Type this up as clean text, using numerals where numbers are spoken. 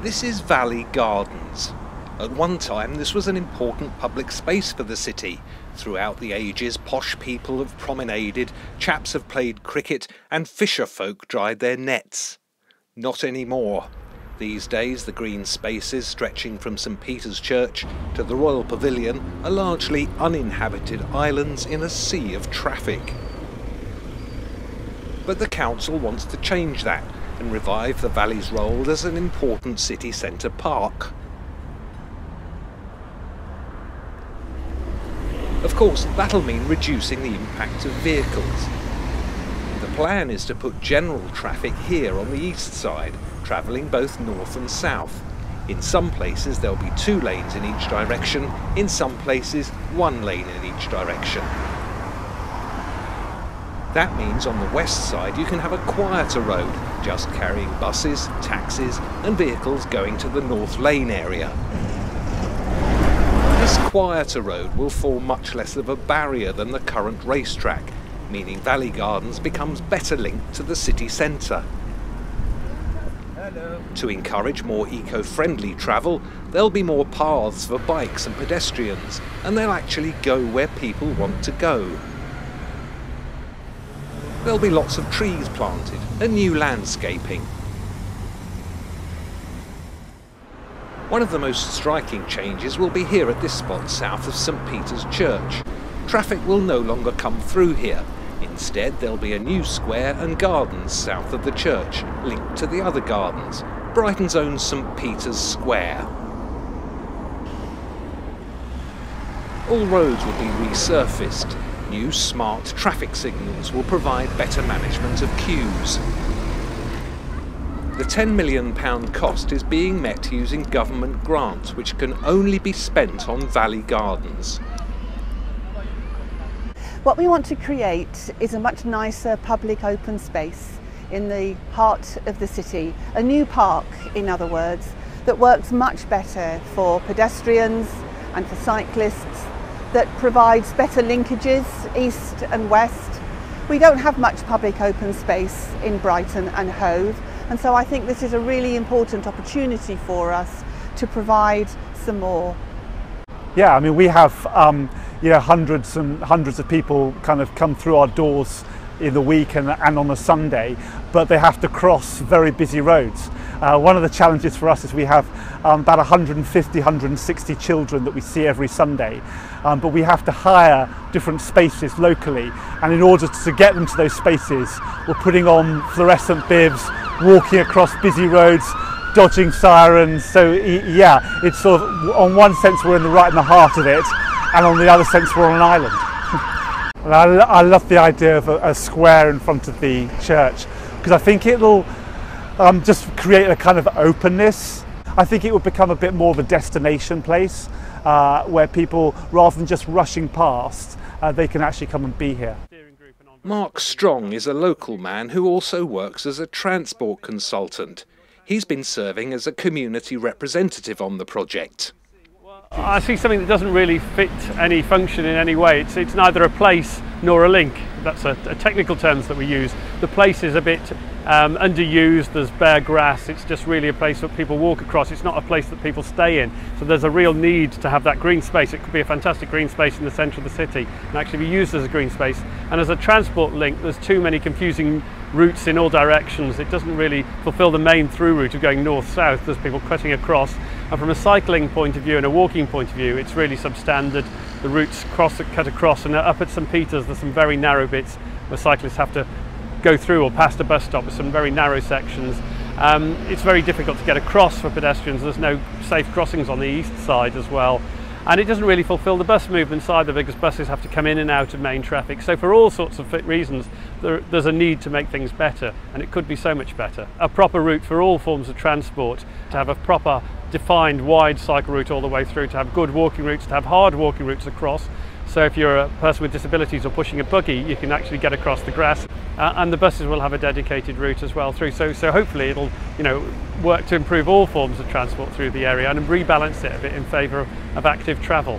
This is Valley Gardens. At one time this was an important public space for the city. Throughout the ages, posh people have promenaded, chaps have played cricket and fisher folk dried their nets. Not anymore. These days the green spaces stretching from St Peter's Church to the Royal Pavilion are largely uninhabited islands in a sea of traffic. But the council wants to change that and revive the valley's role as an important city centre park. Of course, that'll mean reducing the impact of vehicles. The plan is to put general traffic here on the east side, travelling both north and south. In some places there'll be 2 lanes in each direction, in some places 1 lane in each direction. That means on the west side you can have a quieter road, just carrying buses, taxis and vehicles going to the North Lane area. This quieter road will form much less of a barrier than the current racetrack, meaning Valley Gardens becomes better linked to the city centre. To encourage more eco-friendly travel, there'll be more paths for bikes and pedestrians, and they'll actually go where people want to go. There'll be lots of trees planted and new landscaping. One of the most striking changes will be here at this spot south of St Peter's Church. Traffic will no longer come through here. Instead, there'll be a new square and gardens south of the church, linked to the other gardens, Brighton's own St Peter's Square. All roads will be resurfaced. New smart traffic signals will provide better management of queues. The £10 million cost is being met using government grants, which can only be spent on Valley Gardens. What we want to create is a much nicer public open space in the heart of the city, a new park, in other words, that works much better for pedestrians and for cyclists, that provides better linkages east and west. We don't have much public open space in Brighton and Hove, and so I think this is a really important opportunity for us to provide some more. Yeah, I mean, we have hundreds and hundreds of people kind of come through our doors in the week and on a Sunday, but they have to cross very busy roads. One of the challenges for us is we have about 150, 160 children that we see every Sunday, but we have to hire different spaces locally, and in order to get them to those spaces, we're putting on fluorescent bibs, walking across busy roads, dodging sirens. So yeah, it's sort of, on one sense we're right in the heart of it, and on the other sense we're on an island. I love the idea of a square in front of the church, because I think it'll just create a kind of openness. I think it will become a bit more of a destination place where people, rather than just rushing past, they can actually come and be here. Mark Strong is a local man who also works as a transport consultant. He's been serving as a community representative on the project. I see something that doesn't really fit any function in any way. It's neither a place nor a link. That's a technical terms that we use. The place is a bit underused, there's bare grass, it's just really a place that people walk across, it's not a place that people stay in. So there's a real need to have that green space. It could be a fantastic green space in the centre of the city and actually be used as a green space. And as a transport link, there's too many confusing routes in all directions. It doesn't really fulfil the main through route of going north-south. There's people cutting across, and from a cycling point of view and a walking point of view, it's really substandard. The routes cut across, and up at St Peter's there's some very narrow bits where cyclists have to go through or past a bus stop with some very narrow sections. It's very difficult to get across for pedestrians. There's no safe crossings on the east side as well. And it doesn't really fulfil the bus movements either, because buses have to come in and out of main traffic. So for all sorts of reasons, there's a need to make things better, and it could be so much better. A proper route for all forms of transport, to have a proper defined wide cycle route all the way through, to have good walking routes, to have hard walking routes across. So if you're a person with disabilities or pushing a buggy, you can actually get across the grass, and the buses will have a dedicated route as well through. So hopefully it'll, work to improve all forms of transport through the area and rebalance it a bit in favour of active travel.